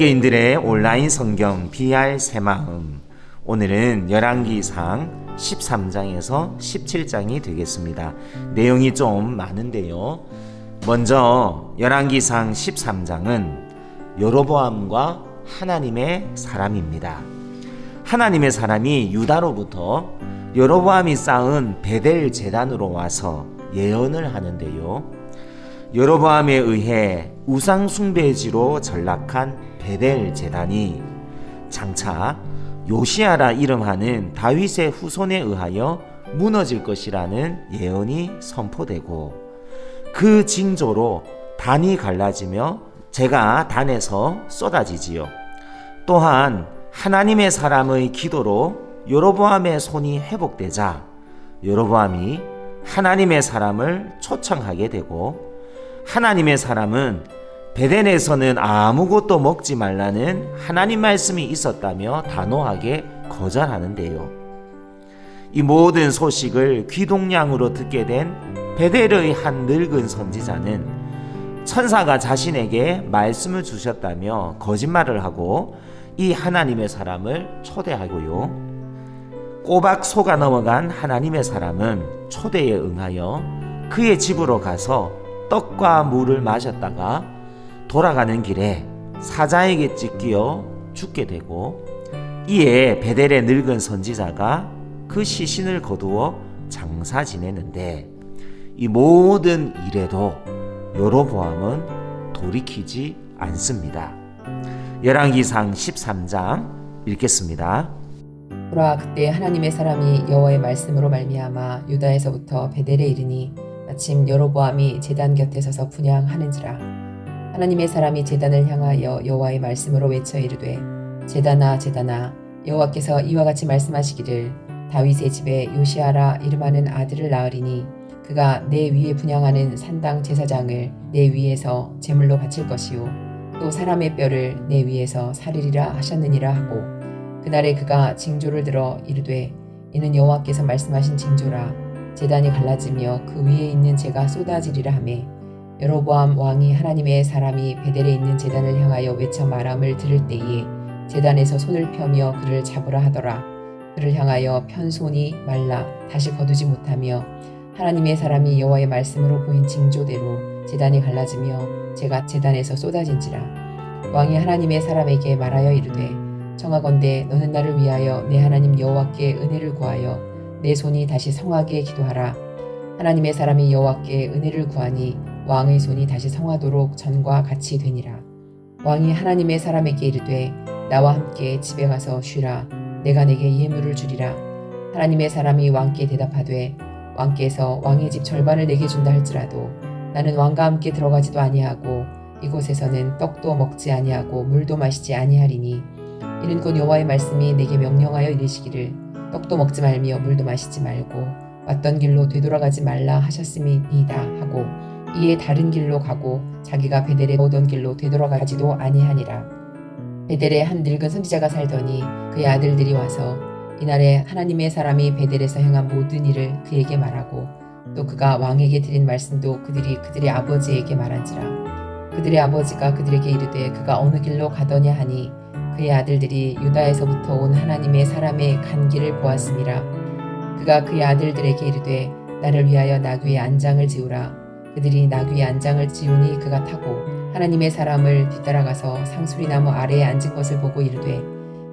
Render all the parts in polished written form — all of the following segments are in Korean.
함께인들의 온라인 성경 BR 새마음, 오늘은 열왕기상 13장에서 17장이 되겠습니다. 내용이 좀 많은데요. 먼저 열왕기상 13장은 여로보암과 하나님의 사람입니다. 하나님의 사람이 유다로부터 여로보암이 쌓은 베델 제단으로 와서 예언을 하는데요. 여로보암에 의해 우상 숭배지로 전락한 베델 제단이 장차 요시아라 이름하는 다윗의 후손에 의하여 무너질 것이라는 예언이 선포되고, 그 징조로 단이 갈라지며 재가 단에서 쏟아지지요. 또한 하나님의 사람의 기도로 여로보암의 손이 회복되자 여로보암이 하나님의 사람을 초청하게 되고, 하나님의 사람은 베델에서는 아무것도 먹지 말라는 하나님 말씀이 있었다며 단호하게 거절하는데요. 이 모든 소식을 귀동냥으로 듣게 된 베델의 한 늙은 선지자는 천사가 자신에게 말씀을 주셨다며 거짓말을 하고 이 하나님의 사람을 초대하고요. 꼬박 속아 넘어간 하나님의 사람은 초대에 응하여 그의 집으로 가서 떡과 물을 마셨다가 돌아가는 길에 사자에게 찢겨 죽게 되고, 이에 베델의 늙은 선지자가 그 시신을 거두어 장사 지내는데, 이 모든 일에도 여로보암은 돌이키지 않습니다. 열왕기상 13장 읽겠습니다. 보라, 그때 하나님의 사람이 여호와의 말씀으로 말미암아 유다에서부터 베델에 이르니 마침 여로보암이 제단 곁에 서서 분향하는지라. 하나님의 사람이 제단을 향하여 여호와의 말씀으로 외쳐 이르되, 제단아 제단아, 여호와께서 이와 같이 말씀하시기를, 다윗의 집에 요시아라 이름하는 아들을 낳으리니 그가 내 위에 분향하는 산당 제사장을 내 위에서 제물로 바칠 것이요 또 사람의 뼈를 내 위에서 살리리라 하셨느니라 하고, 그날에 그가 징조를 들어 이르되, 이는 여호와께서 말씀하신 징조라. 제단이 갈라지며 그 위에 있는 재가 쏟아지리라 하매, 여로보암 왕이 하나님의 사람이 베델에 있는 제단을 향하여 외쳐 말함을 들을 때에 제단에서 손을 펴며 그를 잡으라 하더라. 그를 향하여 편 손이 말라 다시 거두지 못하며, 하나님의 사람이 여호와의 말씀으로 보인 징조대로 제단이 갈라지며 재가 제단에서 쏟아진지라. 왕이 하나님의 사람에게 말하여 이르되, 청하건대 너는 나를 위하여 내 하나님 여호와께 은혜를 구하여 내 손이 다시 성하게 기도하라. 하나님의 사람이 여호와께 은혜를 구하니 왕의 손이 다시 성하도록 전과 같이 되니라. 왕이 하나님의 사람에게 이르되, 나와 함께 집에 가서 쉬라. 내가 내게 예물을 주리라. 하나님의 사람이 왕께 대답하되, 왕께서 왕의 집 절반을 내게 준다 할지라도 나는 왕과 함께 들어가지도 아니하고 이곳에서는 떡도 먹지 아니하고 물도 마시지 아니하리니, 이는 곧 여호와의 말씀이 내게 명령하여 이르시기를, 떡도 먹지 말며 물도 마시지 말고 왔던 길로 되돌아가지 말라 하셨음이니이다 하고, 이에 다른 길로 가고 자기가 베델에 오던 길로 되돌아가지도 아니하니라. 베델에 한 늙은 선지자가 살더니 그의 아들들이 와서 이날에 하나님의 사람이 베델에서 행한 모든 일을 그에게 말하고, 또 그가 왕에게 드린 말씀도 그들의 아버지에게 말한지라. 그들의 아버지가 그들에게 이르되, 그가 어느 길로 가더냐 하니, 그의 아들들이 유다에서부터 온 하나님의 사람의 간 길을 보았음이라. 그가 그의 아들들에게 이르되, 나를 위하여 나귀의 안장을 지우라. 그들이 나귀의 안장을 지우니 그가 타고 하나님의 사람을 뒤따라가서 상수리나무 아래에 앉은 것을 보고 이르되,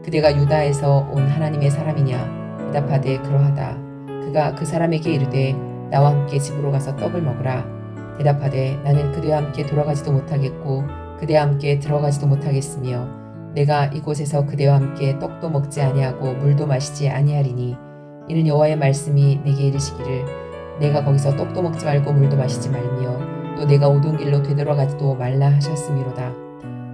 그대가 유다에서 온 하나님의 사람이냐? 대답하되 그러하다. 그가 그 사람에게 이르되, 나와 함께 집으로 가서 떡을 먹으라. 대답하되, 나는 그대와 함께 돌아가지도 못하겠고 그대와 함께 들어가지도 못하겠으며, 내가 이곳에서 그대와 함께 떡도 먹지 아니하고 물도 마시지 아니하리니, 이는 여호와의 말씀이 내게 이르시기를, 내가 거기서 떡도 먹지 말고 물도 마시지 말며 또 내가 오던 길로 되돌아가지도 말라 하셨음이로다.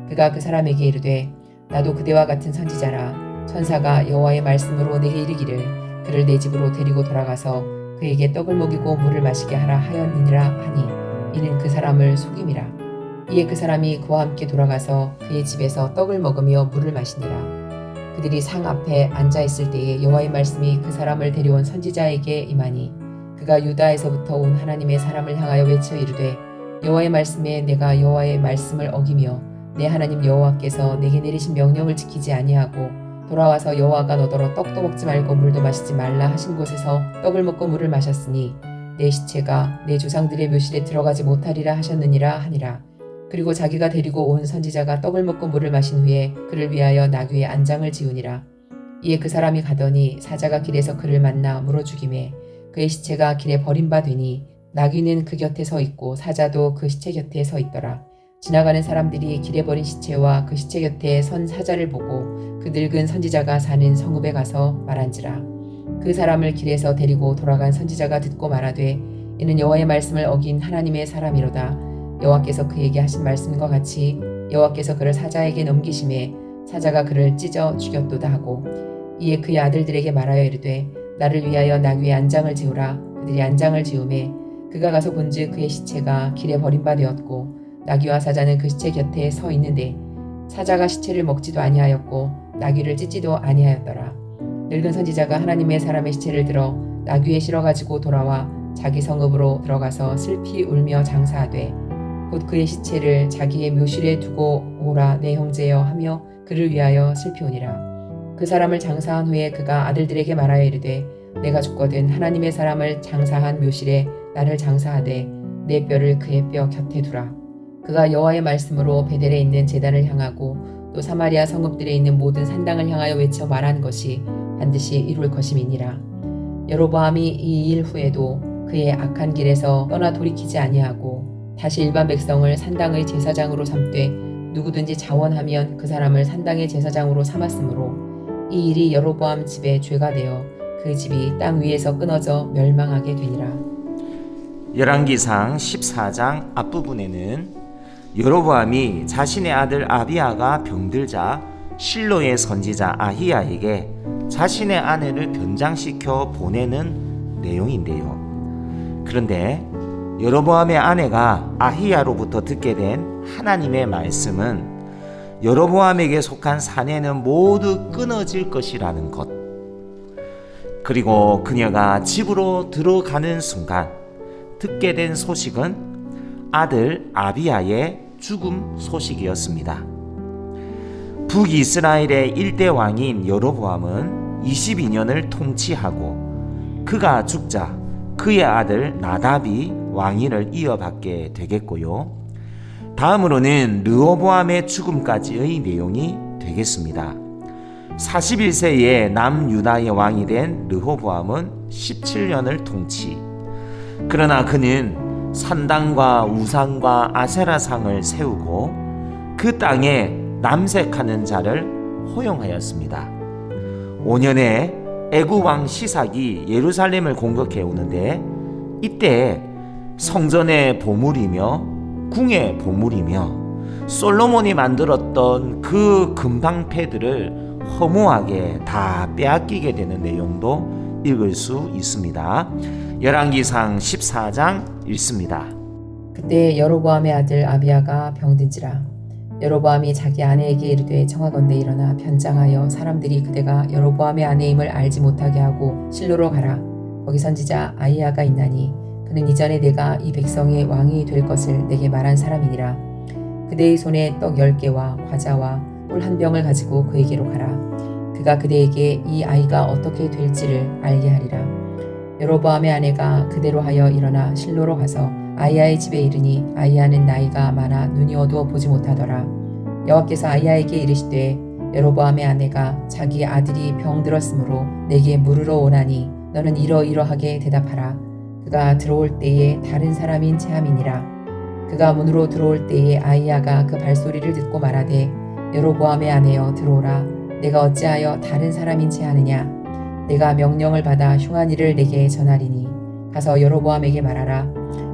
그가 그 사람에게 이르되, 나도 그대와 같은 선지자라. 천사가 여호와의 말씀으로 내게 이르기를, 그를 내 집으로 데리고 돌아가서 그에게 떡을 먹이고 물을 마시게 하라 하였느니라 하니, 이는 그 사람을 속임이라. 이에 그 사람이 그와 함께 돌아가서 그의 집에서 떡을 먹으며 물을 마시니라. 그들이 상 앞에 앉아 있을 때에 여호와의 말씀이 그 사람을 데려온 선지자에게 임하니, 그가 유다에서부터 온 하나님의 사람을 향하여 외쳐 이르되, 여호와의 말씀에 내가 여호와의 말씀을 어기며 내 하나님 여호와께서 내게 내리신 명령을 지키지 아니하고 돌아와서 여호와가 너더러 떡도 먹지 말고 물도 마시지 말라 하신 곳에서 떡을 먹고 물을 마셨으니 내 시체가 내 조상들의 묘실에 들어가지 못하리라 하셨느니라 하니라. 그리고 자기가 데리고 온 선지자가 떡을 먹고 물을 마신 후에 그를 위하여 나귀의 안장을 지으니라. 이에 그 사람이 가더니 사자가 길에서 그를 만나 물어 죽이매 그의 시체가 길에 버린 바 되니 나귀는 그 곁에 서 있고 사자도 그 시체 곁에 서 있더라. 지나가는 사람들이 길에 버린 시체와 그 시체 곁에 선 사자를 보고 그 늙은 선지자가 사는 성읍에 가서 말한지라. 그 사람을 길에서 데리고 돌아간 선지자가 듣고 말하되 이는 여호와의 말씀을 어긴 하나님의 사람이로다. 여호와께서 그에게 하신 말씀과 같이 여호와께서 그를 사자에게 넘기심에 사자가 그를 찢어 죽였도다 하고 이에 그의 아들들에게 말하여 이르되 나를 위하여 나귀의 안장을 지으라. 그들이 안장을 지으매 그가 가서 본즉 그의 시체가 길에 버린 바 되었고 나귀와 사자는 그 시체 곁에 서 있는데 사자가 시체를 먹지도 아니하였고 나귀를 찢지도 아니하였더라. 늙은 선지자가 하나님의 사람의 시체를 들어 나귀에 실어 가지고 돌아와 자기 성읍으로 들어가서 슬피 울며 장사하되 곧 그의 시체를 자기의 묘실에 두고 오라 내 형제여 하며 그를 위하여 슬피오니라. 그 사람을 장사한 후에 그가 아들들에게 말하여 이르되 내가 죽거든 하나님의 사람을 장사한 묘실에 나를 장사하되 내 뼈를 그의 뼈 곁에 두라. 그가 여호와의 말씀으로 베델에 있는 제단을 향하고 또 사마리아 성읍들에 있는 모든 산당을 향하여 외쳐 말한 것이 반드시 이룰 것임이니라. 여로보암이 이 일 후에도 그의 악한 길에서 떠나 돌이키지 아니하고 다시 일반 백성을 산당의 제사장으로 삼되 누구든지 자원하면 그 사람을 산당의 제사장으로 삼았으므로 이 일이 여로보암 집의 죄가 되어 그 집이 땅 위에서 끊어져 멸망하게 되니라. 열왕기상 14장 앞부분에는 여로보암이 자신의 아들 아비야가 병들자 실로의 선지자 아히야에게 자신의 아내를 변장시켜 보내는 내용인데요. 그런데 여로보암의 아내가 아히야로부터 듣게 된 하나님의 말씀은 여로보암에게 속한 사내는 모두 끊어질 것이라는 것. 그리고 그녀가 집으로 들어가는 순간 듣게 된 소식은 아들 아비야의 죽음 소식이었습니다. 북이스라엘의 1대 왕인 여로보암은 22년을 통치하고 그가 죽자 그의 아들 나답이 왕위를 이어받게 되겠고요. 다음으로는 르호보암의 죽음까지의 내용이 되겠습니다. 41세에 남유다의 왕이 된 르호보암은 17년을 통치. 그러나 그는 산당과 우상과 아세라상을 세우고 그 땅에 남색하는 자를 허용하였습니다. 5년에 애굽왕 시삭이 예루살렘을 공격해 오는데 이때 성전의 보물이며 궁의 보물이며 솔로몬이 만들었던 그 금방패들을 허무하게 다 빼앗기게 되는 내용도 읽을 수 있습니다. 열왕기상 14장 읽습니다. 그때 여로보암의 아들 아비야가 병든지라. 여로보암이 자기 아내에게 이르되 청하건대 일어나 변장하여 사람들이 그대가 여로보암의 아내임을 알지 못하게 하고 실로로 가라. 거기 선지자 아히야가 있나니 그는 이전에 내가 이 백성의 왕이 될 것을 내게 말한 사람이니라. 그대의 손에 떡 10개와 과자와 꿀 한 병을 가지고 그에게로 가라. 그가 그대에게 이 아이가 어떻게 될지를 알게 하리라. 여로보암의 아내가 그대로 하여 일어나 실로로 가서 아히야의 집에 이르니 아히야는 나이가 많아 눈이 어두워 보지 못하더라. 여호와께서 아히야에게 이르시되 여로보암의 아내가 자기 아들이 병들었으므로 내게 물으러 오나니 너는 이러이러하게 대답하라. 그가 들어올 때에 다른 사람인 체함이니라. 그가 문으로 들어올 때에 아히야가 그 발소리를 듣고 말하되 여로보암의 아내여 들어오라. 내가 어찌하여 다른 사람인 체하느냐. 내가 명령을 받아 흉한 일을 내게 전하리니 가서 여로보암에게 말하라.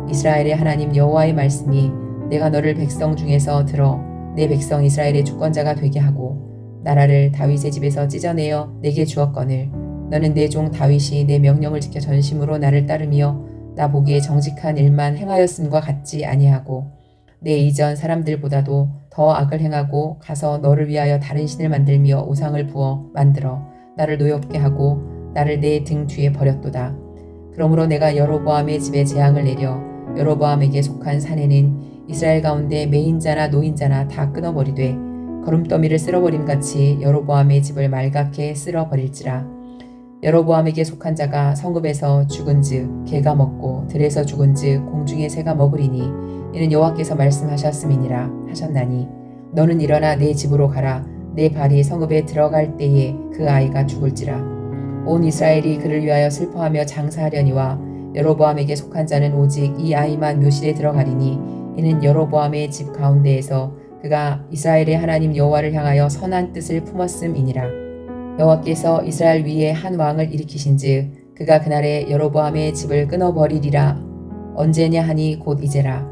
이스라엘의 하나님 여호와의 말씀이 내가 너를 백성 중에서 들어 내 백성 이스라엘의 주권자가 되게 하고 나라를 다윗의 집에서 찢어내어 내게 주었거늘 너는 내 종 다윗이 내 명령을 지켜 전심으로 나를 따르며 나 보기에 정직한 일만 행하였음과 같지 아니하고 내 이전 사람들보다도 더 악을 행하고 가서 너를 위하여 다른 신을 만들며 우상을 부어 만들어 나를 노엽게 하고 나를 내 등 뒤에 버렸도다. 그러므로 내가 여로보암의 집에 재앙을 내려 여로보암에게 속한 사내는 이스라엘 가운데 매인자나 노인자나 다 끊어버리되 거름더미를 쓸어버림같이 여로보암의 집을 말갛게 쓸어버릴지라. 여로보암에게 속한 자가 성읍에서 죽은즉 개가 먹고 들에서 죽은즉 공중의 새가 먹으리니 이는 여호와께서 말씀하셨음이니라 하셨나니 너는 일어나 내 집으로 가라. 내 발이 성읍에 들어갈 때에 그 아이가 죽을지라. 온 이스라엘이 그를 위하여 슬퍼하며 장사하려니와 여로보암에게 속한 자는 오직 이 아이만 묘실에 들어가리니 이는 여로보암의 집 가운데에서 그가 이스라엘의 하나님 여호와를 향하여 선한 뜻을 품었음이니라. 여호와께서 이스라엘 위에 한 왕을 일으키신즉 그가 그날에 여로보암의 집을 끊어버리리라. 언제냐 하니 곧 이제라.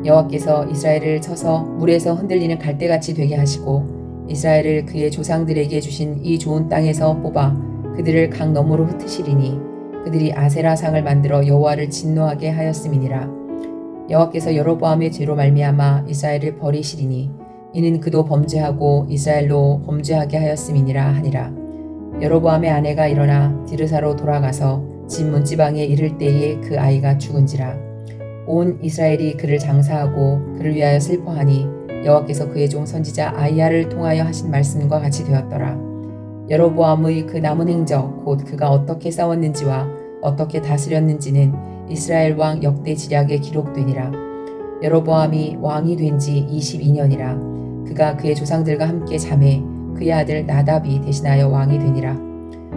여호와께서 이스라엘을 쳐서 물에서 흔들리는 갈대같이 되게 하시고 이스라엘을 그의 조상들에게 주신 이 좋은 땅에서 뽑아 그들을 강 너머로 흩으시리니 그들이 아세라상을 만들어 여호와를 진노하게 하였음이니라. 여호와께서 여로보암의 죄로 말미암아 이스라엘을 버리시리니 이는 그도 범죄하고 이스라엘로 범죄하게 하였음이니라 하니라. 여로보암의 아내가 일어나 디르사로 돌아가서 집 문지방에 이를 때에 그 아이가 죽은지라. 온 이스라엘이 그를 장사하고 그를 위하여 슬퍼하니 여호와께서 그의 종 선지자 아이야를 통하여 하신 말씀과 같이 되었더라. 여로보암의 그 남은 행적 곧 그가 어떻게 싸웠는지와 어떻게 다스렸는지는 이스라엘 왕 역대 지략에 기록되니라. 여로보암이 왕이 된 지 22년이라. 그가 그의 조상들과 함께 잠에 그의 아들 나답이 대신하여 왕이 되니라.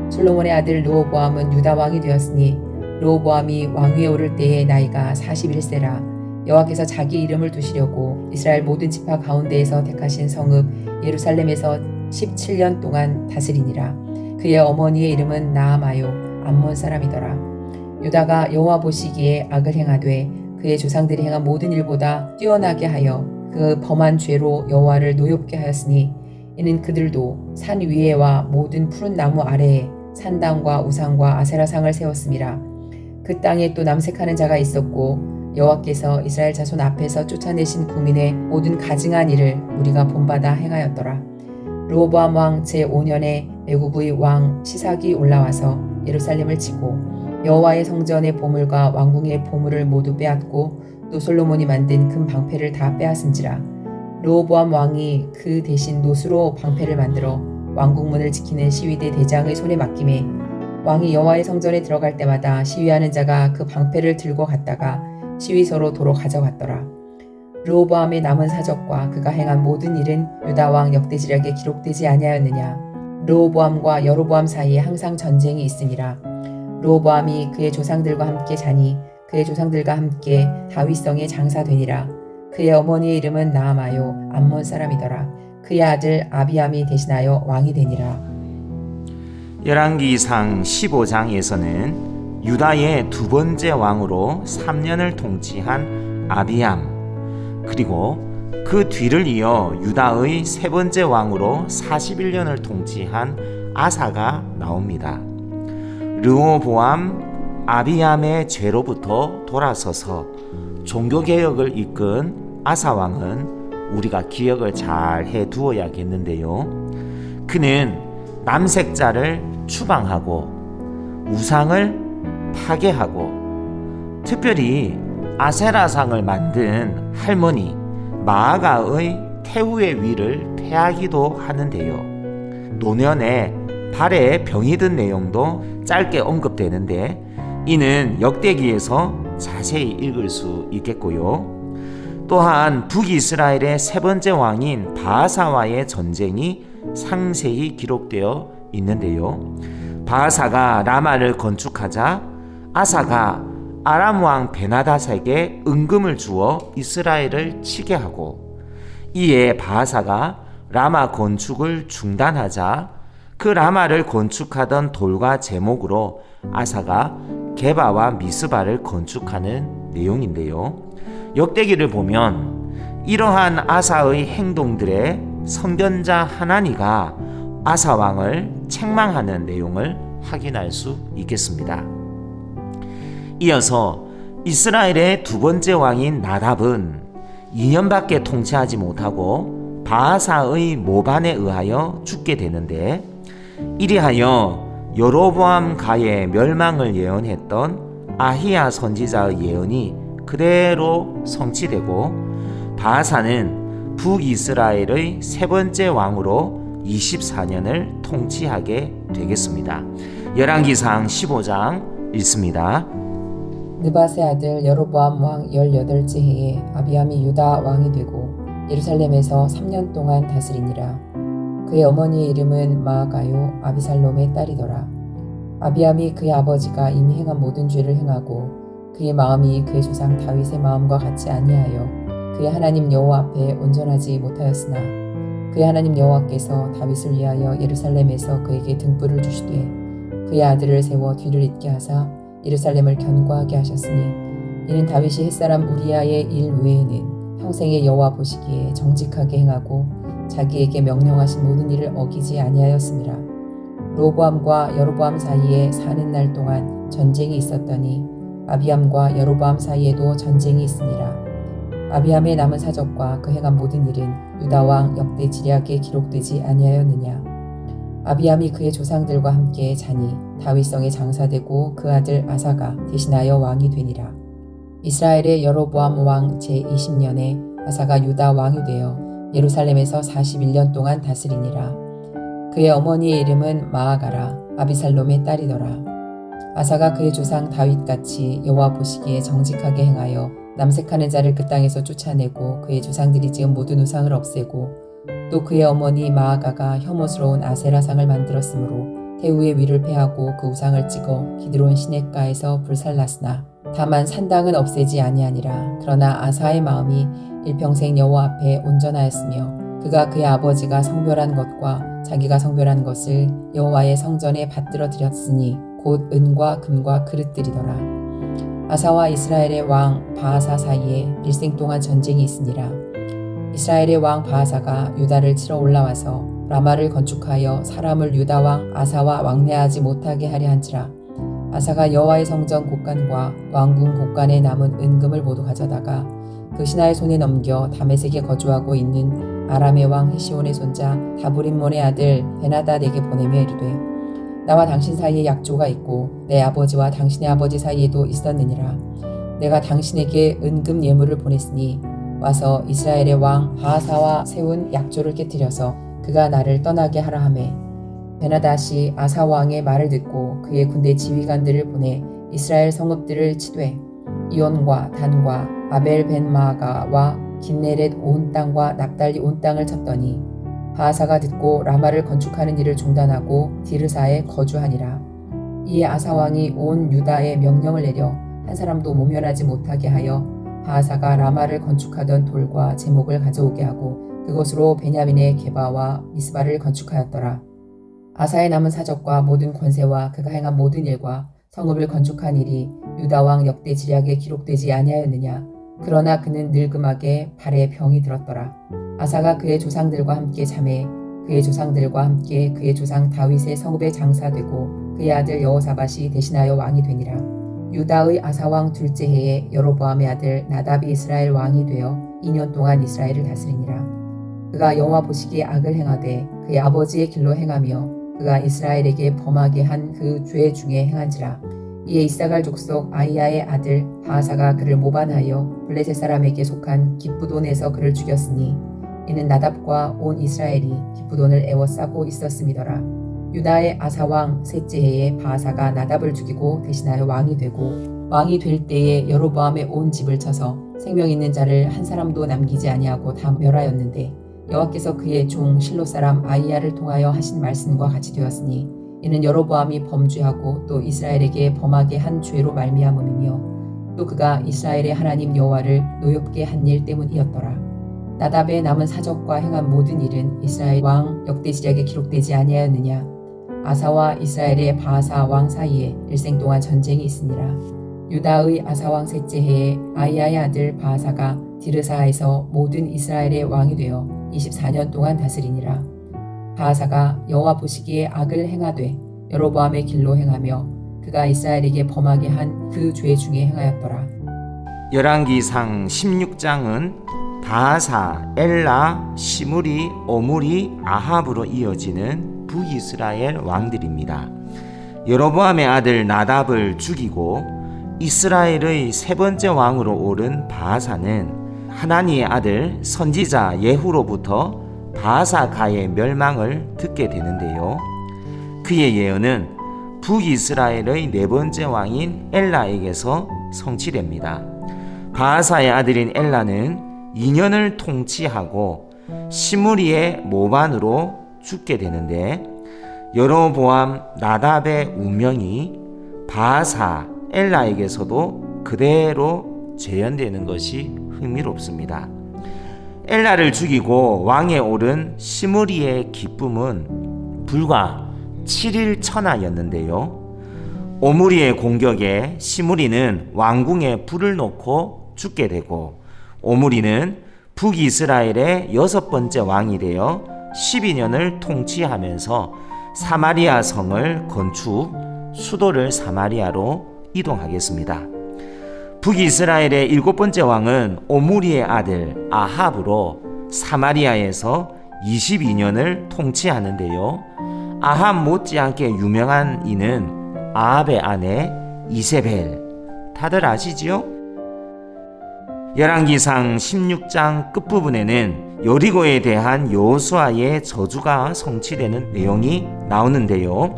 솔로몬의 아들 르호보암은 유다 왕이 되었으니 르호보암이 왕위에 오를 때의 나이가 41세라. 여호와께서 자기 이름을 두시려고 이스라엘 모든 지파 가운데에서 택하신 성읍 예루살렘에서 17년 동안 다스리니라. 그의 어머니의 이름은 나아마요 암몬 사람이더라. 유다가 여호와 보시기에 악을 행하되 그의 조상들이 행한 모든 일보다 뛰어나게 하여 그 범한 죄로 여호와를 노엽게 하였으니 이는 그들도 산 위에와 모든 푸른 나무 아래에 산당과 우상과 아세라상을 세웠음이라. 그 땅에 또 남색하는 자가 있었고 여호와께서 이스라엘 자손 앞에서 쫓아내신 국민의 모든 가증한 일을 우리가 본받아 행하였더라. 르호보암 왕 제5년에 애굽의 왕 시삭이 올라와서 예루살렘을 치고 여호와의 성전의 보물과 왕궁의 보물을 모두 빼앗고 또 솔로몬이 만든 금 방패를 다 빼앗은지라. 르호보암 왕이 그 대신 노수로 방패를 만들어 왕궁문을 지키는 시위대 대장의 손에 맡김에 왕이 여호와의 성전에 들어갈 때마다 시위하는 자가 그 방패를 들고 갔다가 시위소로 도로 가져갔더라. 르호보암의 남은 사적과 그가 행한 모든 일은 유다 왕 역대지략에 기록되지 아니하였느냐. 르호보암과 여로보암 사이에 항상 전쟁이 있음이라. 르호보암이 그의 조상들과 함께 자니 그의 조상들과 함께 다윗성에 장사되니라. 그의 어머니의 이름은 나아마요 암몬 사람이더라. 그의 아들 아비암이 대신하여 왕이 되니라. 열왕기상 15장에서는 유다의 두 번째 왕으로 3년을 통치한 아비암, 그리고 그 뒤를 이어 유다의 세 번째 왕으로 41년을 통치한 아사가 나옵니다. 르호보암, 아비암의 죄로부터 돌아서서 종교개혁을 이끈 아사 왕은 우리가 기억을 잘 해두어야겠는데요. 그는 남색자를 추방하고 우상을 파괴하고 특별히 아세라상을 만든 할머니 마아가의 태후의 위를 폐하기도 하는데요. 노년에 발에 병이 든 내용도 짧게 언급되는데 이는 역대기에서 자세히 읽을 수 있겠고요. 또한 북이스라엘의 세 번째 왕인 바하사와의 전쟁이 상세히 기록되어 있는데요. 바하사가 라마를 건축하자 아사가 아람 왕 베나닷에게 은금을 주어 이스라엘을 치게 하고, 이에 바하사가 라마 건축을 중단하자 그 라마를 건축하던 돌과 제목으로 아사가 게바와 미스바를 건축하는 내용인데요. 역대기를 보면 이러한 아사의 행동들에 선견자 하나니가 아사 왕을 책망하는 내용을 확인할 수 있겠습니다. 이어서 이스라엘의 두 번째 왕인 나답은 2년밖에 통치하지 못하고 바하사의 모반에 의하여 죽게 되는데, 이리하여 여로보암 가의 멸망을 예언했던 아히야 선지자의 예언이 그대로 성취되고 바아사는 북이스라엘의 세 번째 왕으로 24년을 통치하게 되겠습니다. 열왕기상 15장 읽습니다. 느밧의 아들 여로보암 왕 18째 해에 아비암이 유다 왕이 되고 예루살렘에서 3년 동안 다스리니라. 그의 어머니의 이름은 마아가요 아비살롬의 딸이더라. 아비암이 그의 아버지가 이미 행한 모든 죄를 행하고 그의 마음이 그의 조상 다윗의 마음과 같이 아니하여 그의 하나님 여호와 앞에 온전하지 못하였으나 그의 하나님 여호와께서 다윗을 위하여 예루살렘에서 그에게 등불을 주시되 그의 아들을 세워 뒤를 잇게 하사 예루살렘을 견고하게 하셨으니 이는 다윗이 햇사람 우리아의 일 외에는 평생의 여호와 보시기에 정직하게 행하고 자기에게 명령하신 모든 일을 어기지 아니하였습니다. 로보암과 여로보암 사이에 사는 날 동안 전쟁이 있었더니 아비암과 여로보암 사이에도 전쟁이 있으니라. 아비암의 남은 사적과 그 행한 모든 일은 유다 왕 역대 지략에 기록되지 아니하였느냐. 아비암이 그의 조상들과 함께 자니 다윗성에 장사되고 그 아들 아사가 대신하여 왕이 되니라. 이스라엘의 여로보암 왕 제20년에 아사가 유다 왕이 되어 예루살렘에서 41년 동안 다스리니라. 그의 어머니의 이름은 마아가라 아비살롬의 딸이더라. 아사가 그의 조상 다윗같이 여호와 보시기에 정직하게 행하여 남색하는 자를 그 땅에서 쫓아내고 그의 조상들이 지은 모든 우상을 없애고 또 그의 어머니 마아가가 혐오스러운 아세라상을 만들었으므로 태우의 위를 패하고 그 우상을 찍어 기드론 시냇가에서 불살랐으나 다만 산당은 없애지 아니하니라. 그러나 아사의 마음이 일평생 여호와 앞에 온전하였으며 그가 그의 아버지가 성별한 것과 자기가 성별한 것을 여호와의 성전에 받들어 드렸으니 곧 은과 금과 그릇들이더라. 아사와 이스라엘의 왕 바아사 사이에 일생 동안 전쟁이 있으니라. 이스라엘의 왕 바아사가 유다를 치러 올라와서 라마를 건축하여 사람을 유다 왕 아사와 왕래하지 못하게 하려 한지라. 아사가 여호와의 성전 곳간과 왕궁 곳간에 남은 은금을 모두 가져다가 그 신하의 손에 넘겨 다메섹에 거주하고 있는 아람의 왕 헤시온의 손자 다브림몬의 아들 베나닷에게 보내며 이르되 나와 당신 사이에 약조가 있고 내 아버지와 당신의 아버지 사이에도 있었느니라. 내가 당신에게 은금 예물을 보냈으니 와서 이스라엘의 왕 바아사와 세운 약조를 깨뜨려서 그가 나를 떠나게 하라 하매 베나닷이 아사 왕의 말을 듣고 그의 군대 지휘관들을 보내 이스라엘 성읍들을 치되 이온과 단과 아벨 벤 마아가와 긴네렛 온 땅과 납달리 온 땅을 쳤더니 바아사가 듣고 라마를 건축하는 일을 중단하고 디르사에 거주하니라. 이에 아사 왕이 온 유다에 명령을 내려 한 사람도 모면하지 못하게 하여 바아사가 라마를 건축하던 돌과 제목을 가져오게 하고 그것으로 베냐민의 게바와 미스바를 건축하였더라. 아사의 남은 사적과 모든 권세와 그가 행한 모든 일과 성읍을 건축한 일이 유다 왕 역대 지략에 기록되지 아니하였느냐. 그러나 그는 늙음하게 발에 병이 들었더라. 아사가 그의 조상들과 함께 잠에 그의 조상들과 함께 그의 조상 다윗의 성읍에 장사되고 그의 아들 여호사밧이 대신하여 왕이 되니라. 유다의 아사 왕 둘째 해에 여로보암의 아들 나답이 이스라엘 왕이 되어 2년 동안 이스라엘을 다스리니라. 그가 여호와 보시기에 악을 행하되 그의 아버지의 길로 행하며 그가 이스라엘에게 범하게 한 그 죄 중에 행한지라. 이에 이사갈 족속 아이야의 아들 바아사가 그를 모반하여 블레셋 사람에게 속한 기브돈에서 그를 죽였으니 이는 나답과 온 이스라엘이 기브돈을 애워싸고 있었음이더라. 유다의 아사 왕 셋째 해에 바아사가 나답을 죽이고 대신하여 왕이 되고 왕이 될 때에 여로보암의 온 집을 쳐서 생명 있는 자를 한 사람도 남기지 아니하고 다 멸하였는데 여호와께서 그의 종 실로 사람 아이야를 통하여 하신 말씀과 같이 되었으니 이는 여로보암이 범죄하고 또 이스라엘에게 범하게 한 죄로 말미암음이며 또 그가 이스라엘의 하나님 여호와를 노엽게 한 일 때문이었더라. 나답의 남은 사적과 행한 모든 일은 이스라엘 왕 역대 지략에 기록되지 아니하였느냐. 아사와 이스라엘의 바아사 왕 사이에 일생 동안 전쟁이 있으니라. 유다의 아사 왕 셋째 해에 아이야의 아들 바아사가 디르사에서 모든 이스라엘의 왕이 되어 24년 동안 다스리니라. 바아사가 여호와 보시기에 악을 행하되 여로보암의 길로 행하며 그가 이스라엘에게 범하게 한 그 죄 중에 행하였더라. 열왕기상 16장은 바아사, 엘라, 시므리, 오므리, 아합으로 이어지는 북이스라엘 왕들입니다. 여로보암의 아들 나답을 죽이고 이스라엘의 세 번째 왕으로 오른 바아사는 하나니의 아들 선지자 예후로부터 바하사가의 멸망을 듣게 되는데요. 그의 예언은 북이스라엘의 네 번째 왕인 엘라에게서 성취됩니다. 바하사의 아들인 엘라는 2년을 통치하고 시므리의 모반으로 죽게 되는데, 여로보암 나답의 운명이 바하사 엘라에게서도 그대로 재현되는 것이 흥미롭습니다. 엘라를 죽이고 왕에 오른 시므리의 기쁨은 불과 7일 천하였는데요. 오므리의 공격에 시므리는 왕궁에 불을 놓고 죽게 되고, 오므리는 북이스라엘의 6번째 왕이 되어 12년을 통치하면서 사마리아 성을 건축, 수도를 사마리아로 이동하겠습니다. 북이스라엘의 7번째 왕은 오므리의 아들 아합으로 사마리아에서 22년을 통치하는데요. 아합 못지않게 유명한 이는 아합의 아내 이세벨, 다들 아시지요? 열왕기상 16장 끝부분에는 여리고에 대한 여호수아의 저주가 성취되는 내용이 나오는데요.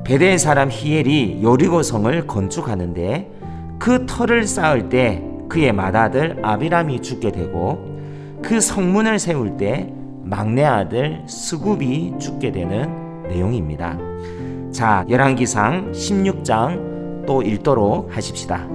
베델 사람 히엘이 여리고성을 건축하는데 그 터를 쌓을 때 그의 맏아들 아비람이 죽게 되고, 그 성문을 세울 때 막내 아들 스굽이 죽게 되는 내용입니다. 자, 열왕기상 16장 또 읽도록 하십시다.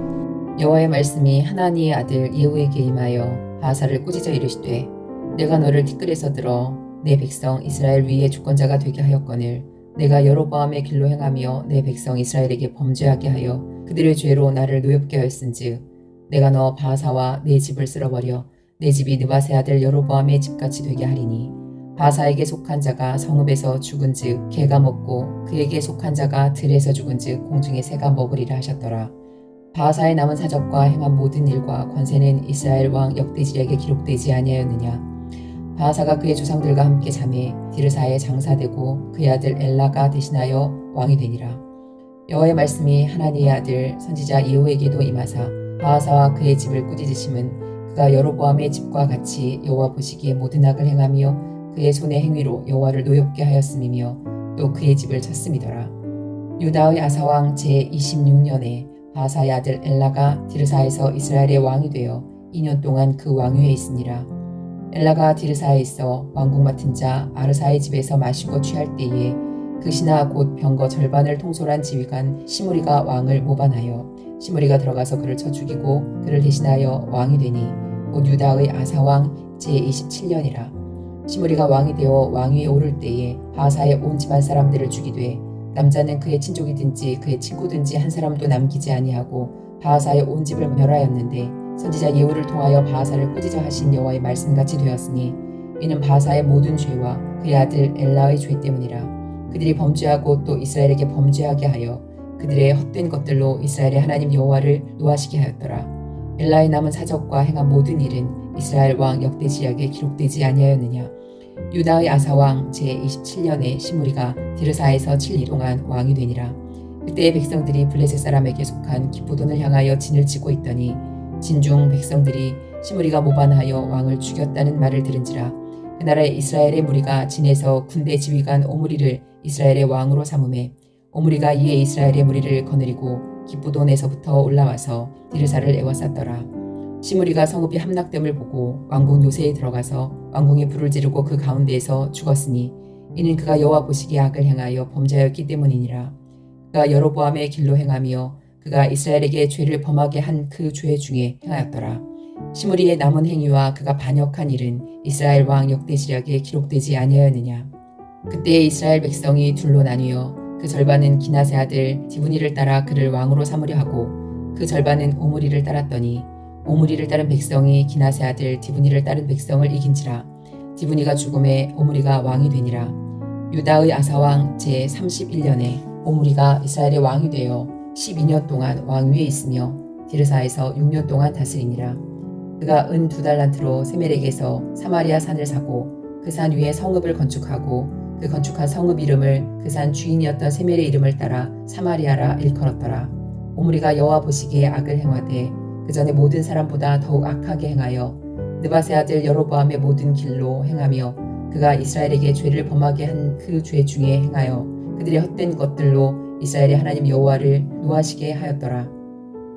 여호와의 말씀이 하나니의 아들 예후에게 임하여 바하사를 꾸짖어 이르시되, 내가 너를 티끌에서 들어 내 백성 이스라엘 위에 주권자가 되게 하였거늘 내가 여로보암의 길로 행하며 내 백성 이스라엘에게 범죄하게 하여 그들의 죄로 나를 노엽게 하였은즉 내가 너 바하사와 내 집을 쓸어버려 내 집이 느밧의 아들 여로보암의 집같이 되게 하리니, 바하사에게 속한 자가 성읍에서 죽은즉 개가 먹고 그에게 속한 자가 들에서 죽은즉 공중의 새가 먹으리라 하셨더라. 바하사의 남은 사적과 행한 모든 일과 권세는 이스라엘 왕 역대지략에 기록되지 아니하였느냐. 바하사가 그의 조상들과 함께 잠에 디르사에 장사되고 그의 아들 엘라가 대신하여 왕이 되니라. 여호와의 말씀이 하나니의 아들 선지자 예후에게도 임하사 바하사와 그의 집을 꾸짖으심은 그가 여로보암의 집과 같이 여호와 보시기에 모든 악을 행하며 그의 손의 행위로 여호와를 노엽게 하였음이며 또 그의 집을 쳤음이더라. 유다의 아사왕 제26년에 바하사의 아들 엘라가 디르사에서 이스라엘의 왕이 되어 2년 동안 그 왕위에 있으니라. 엘라가 디르사에 있어 왕궁 맡은 자 아르사의 집에서 마시고 취할 때에 그 신하 곧 병거 절반을 통솔한 지휘관 시므리가 왕을 모반하여 시므리가 들어가서 그를 쳐 죽이고 그를 대신하여 왕이 되니 곧 유다의 아사왕 제27년이라. 시므리가 왕이 되어 왕위에 오를 때에 바하사의 온 집안 사람들을 죽이되 남자는 그의 친족이든지 그의 친구든지 한 사람도 남기지 아니하고 바하사의 온 집을 멸하였는데, 선지자 예후를 통하여 바하사를 꾸짖어 하신 여호와의 말씀같이 되었으니 이는 바하사의 모든 죄와 그의 아들 엘라의 죄 때문이라. 그들이 범죄하고 또 이스라엘에게 범죄하게 하여 그들의 헛된 것들로 이스라엘의 하나님 여호와를 노하시게 하였더라. 엘라의 남은 사적과 행한 모든 일은 이스라엘 왕 역대지략에 기록되지 아니하였느냐. 유다의 아사왕 제27년에 시므리가 디르사에서 7일 동안 왕이 되니라. 그때의 백성들이 블레셋 사람에게 속한 기브돈을 향하여 진을 치고 있더니 진중 백성들이 시므리가 모반하여 왕을 죽였다는 말을 들은지라. 그날에 이스라엘의 무리가 진에서 군대 지휘관 오므리를 이스라엘의 왕으로 삼음에 오므리가 이에 이스라엘의 무리를 거느리고 기브돈에서부터 올라와서 디르사를 에워쌌더라. 시므리가 성읍이 함락됨을 보고 왕궁 요새에 들어가서 왕궁에 불을 지르고 그 가운데에서 죽었으니 이는 그가 여호와 보시기에 악을 행하여 범죄하였기 때문이니라. 그가 여로보암의 길로 행하며 그가 이스라엘에게 죄를 범하게 한 그 죄 중에 행하였더라. 시므리의 남은 행위와 그가 반역한 일은 이스라엘 왕 역대지략에 기록되지 아니하였느냐. 그때 이스라엘 백성이 둘로 나뉘어 그 절반은 기낫의 아들 디브니를 따라 그를 왕으로 삼으려 하고 그 절반은 오므리를 따랐더니 오므리를 따른 백성이 기낫의 아들 디브니를 따른 백성을 이긴지라. 디브니가 죽음에 오므리가 왕이 되니라. 유다의 아사왕 제31년에 오므리가 이스라엘의 왕이 되어 12년 동안 왕위에 있으며 디르사에서 6년 동안 다스리니라. 그가 은 2달란트로 세멜에게서 사마리아 산을 사고 그 산 위에 성읍을 건축하고 그 건축한 성읍 이름을 그 산 주인이었던 세멜의 이름을 따라 사마리아라 일컬었더라. 오므리가 여호와 보시기에 악을 행하되 그 전에 모든 사람보다 더욱 악하게 행하여 느밧의 아들 여로보암의 모든 길로 행하며 그가 이스라엘에게 죄를 범하게 한 그 죄 중에 행하여 그들의 헛된 것들로 이스라엘의 하나님 여호와를 노하시게 하였더라.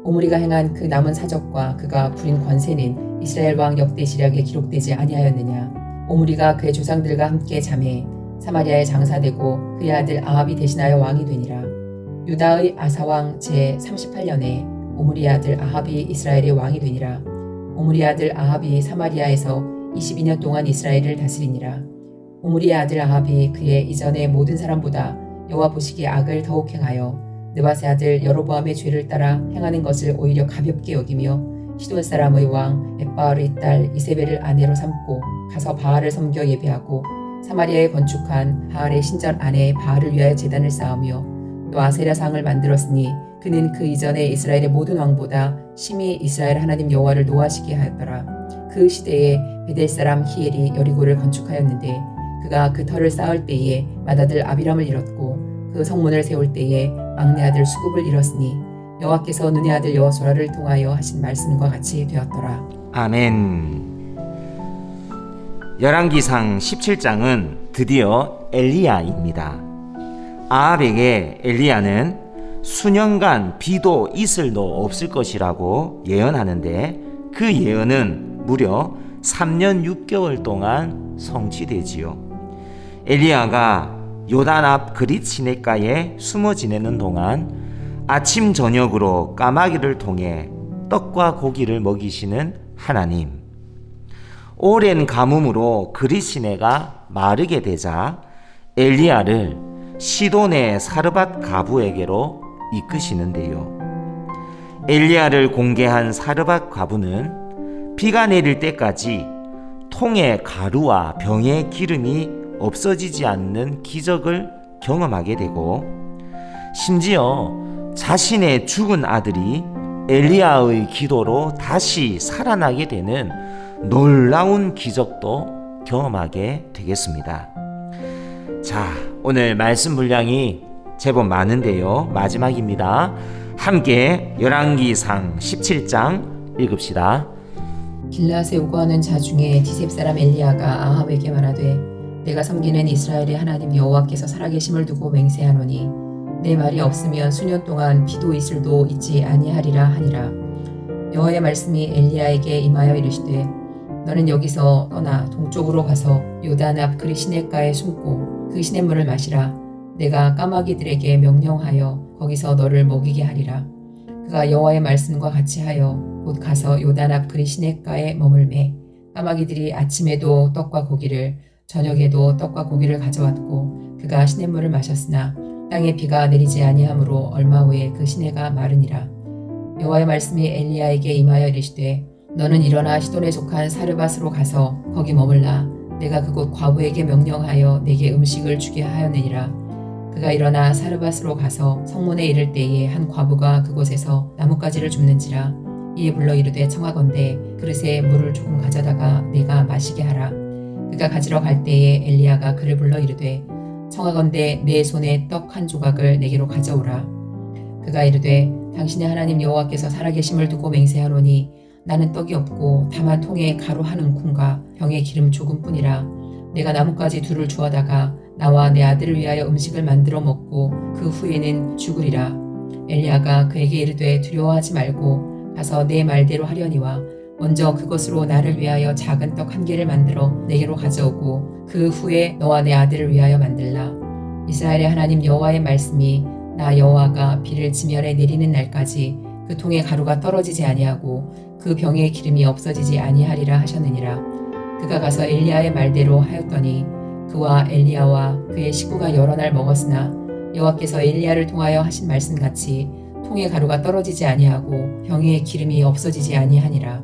오므리가 행한 그 남은 사적과 그가 부린 권세는 이스라엘 왕 역대시략에 기록되지 아니하였느냐. 오므리가 그의 조상들과 함께 잠에 사마리아에 장사되고 그의 아들 아합이 대신하여 왕이 되니라. 유다의 아사왕 제 38년에 오므리의 아들 아합이 이스라엘의 왕이 되니라. 오므리의 아들 아합이 사마리아에서 22년 동안 이스라엘을 다스리니라. 오므리의 아들 아합이 그의 이전의 모든 사람보다 여호와 보시기에 악을 더욱 행하여 느밧의 아들 여로보암의 죄를 따라 행하는 것을 오히려 가볍게 여기며 시돈 사람의 왕 엣바알의 딸 이세벨을 아내로 삼고 가서 바알을 섬겨 예배하고 사마리아에 건축한 바알의 신전 안에 바알을 위하여 제단을 쌓으며 또 아세라상을 만들었으니 그는 그 이전에 이스라엘의 모든 왕보다 심히 이스라엘 하나님 여호와를 노하시게 하였더라. 그 시대에 베델 사람 히엘이 여리고를 건축하였는데 그가 그 터를 쌓을 때에 맏아들 아비람을 잃었고 그 성문을 세울 때에 막내 아들 수굽을 잃었으니 여호와께서 눈의 아들 여호수아를 통하여 하신 말씀과 같이 되었더라. 아멘. 열왕기상 17장은 드디어 엘리야입니다. 아합에게 엘리야는 수년간 비도 이슬도 없을 것이라고 예언하는데 그 예언은 무려 3년 6개월 동안 성취되지요. 엘리야가 요단 앞 그릿 시냇가에 숨어 지내는 동안 아침 저녁으로 까마귀를 통해 떡과 고기를 먹이시는 하나님. 오랜 가뭄으로 그릿 시내가 마르게 되자 엘리야를 시돈의 사르밧 가부에게로 이끄시는데요. 엘리야를 공개한 사르밧 가부는 비가 내릴 때까지 통의 가루와 병의 기름이 없어지지 않는 기적을 경험하게 되고 심지어 자신의 죽은 아들이 엘리야의 기도로 다시 살아나게 되는 놀라운 기적도 경험하게 되겠습니다. 자, 오늘 말씀 분량이 제법 많은데요. 마지막입니다. 함께 열왕기상 17장 읽읍시다. 길라앗에 오고하는 자 중에 디셉 사람 엘리야가 아합에게 말하되 내가 섬기는 이스라엘의 하나님 여호와께서 살아계심을 두고 맹세하노니 내 말이 없으면 수년 동안 비도 이슬도 있지 아니하리라 하니라. 여호와의 말씀이 엘리야에게 임하여 이르시되 너는 여기서 떠나 동쪽으로 가서 요단 앞 그리 시냇가에 숨고 그 시냇물을 마시라. 내가 까마귀들에게 명령하여 거기서 너를 먹이게 하리라. 그가 여호와의 말씀과 같이 하여 곧 가서 요단 앞 그리 시냇가에 머물매 까마귀들이 아침에도 떡과 고기를 저녁에도 떡과 고기를 가져왔고 그가 시냇물을 마셨으나 땅에 비가 내리지 아니하므로 얼마 후에 그 시내가 마르니라. 여호와의 말씀이 엘리야에게 임하여 이르시되 너는 일어나 시돈에 속한 사르밧으로 가서 거기 머물라. 내가 그곳 과부에게 명령하여 내게 음식을 주게 하였느니라. 그가 일어나 사르밧으로 가서 성문에 이를 때에 한 과부가 그곳에서 나뭇가지를 줍는지라. 이에 불러 이르되 청하건대 그릇에 물을 조금 가져다가 내가 마시게 하라. 그가 가지러 갈 때에 엘리야가 그를 불러 이르되 청하건대 내 손에 떡 한 조각을 내게로 가져오라. 그가 이르되 당신의 하나님 여호와께서 살아계심을 두고 맹세하노니 나는 떡이 없고 다만 통에 가루 한 움큼과 병에 기름 조금뿐이라. 내가 나뭇가지 둘을 주워다가 나와 내 아들을 위하여 음식을 만들어 먹고 그 후에는 죽으리라. 엘리야가 그에게 이르되 두려워하지 말고 가서 내 말대로 하려니와 먼저 그것으로 나를 위하여 작은 떡 한 개를 만들어 내게로 가져오고 그 후에 너와 내 아들을 위하여 만들라. 이스라엘의 하나님 여호와의 말씀이 나 여호와가 비를 지면에 내리는 날까지 그 통에 가루가 떨어지지 아니하고 그 병에 기름이 없어지지 아니하리라 하셨느니라. 그가 가서 엘리야의 말대로 하였더니 그와 엘리야와 그의 식구가 여러 날 먹었으나 여호와께서 엘리야를 통하여 하신 말씀같이 통의 가루가 떨어지지 아니하고 병에 기름이 없어지지 아니하니라.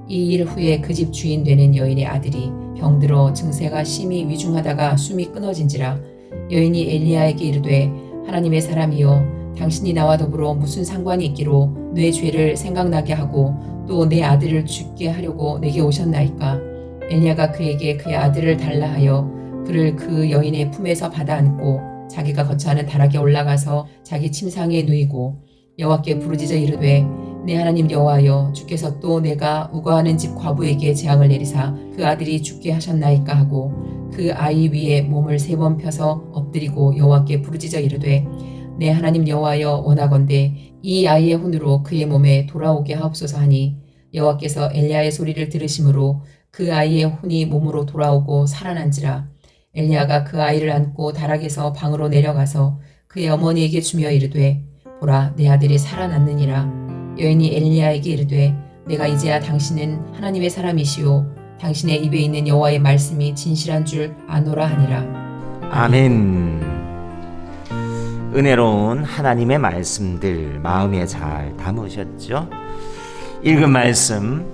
이 일 후에 그 집 주인 되는 여인의 아들이 병들어 증세가 심히 위중하다가 숨이 끊어진지라. 여인이 엘리야에게 이르되 하나님의 사람이여 당신이 나와 더불어 무슨 상관이 있기로 내 죄를 생각나게 하고 또 내 아들을 죽게 하려고 내게 오셨나이까. 엘리야가 그에게 그의 아들을 달라 하여 그를 그 여인의 품에서 받아 안고 자기가 거처하는 다락에 올라가서 자기 침상에 누이고 여호와께 부르짖어 이르되 내 하나님 여호와여, 주께서 또 내가 우거하는 집 과부에게 재앙을 내리사 그 아들이 죽게 하셨나이까 하고 그 아이 위에 몸을 3번 펴서 엎드리고 여호와께 부르짖어 이르되, 내 하나님 여호와여, 원하건대 이 아이의 혼으로 그의 몸에 돌아오게 하옵소서 하니, 여호와께서 엘리야의 소리를 들으심으로 그 아이의 혼이 몸으로 돌아오고 살아난지라. 엘리야가 그 아이를 안고 다락에서 방으로 내려가서 그의 어머니에게 주며 이르되, 보라, 내 아들이 살아났느니라. 여인이 엘리야에게 이르되, 내가 이제야 당신은 하나님의 사람이시오, 당신의 입에 있는 여호와의 말씀이 진실한 줄 아노라 하니라. 아멘. 은혜로운 하나님의 말씀들 마음에 잘 담으셨죠? 읽은 말씀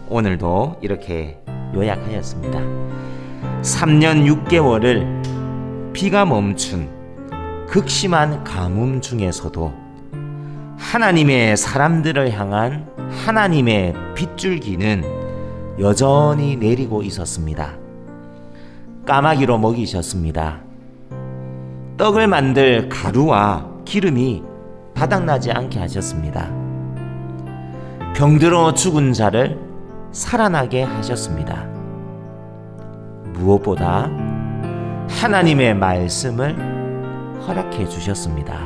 오늘도 이렇게 요약하였습니다. 3년 6개월을 비가 멈춘 극심한 가뭄 중에서도 하나님의 사람들을 향한 하나님의 빗줄기는 여전히 내리고 있었습니다. 까마귀로 먹이셨습니다. 떡을 만들 가루와 기름이 바닥나지 않게 하셨습니다. 병들어 죽은 자를 살아나게 하셨습니다. 무엇보다 하나님의 말씀을 허락해 주셨습니다.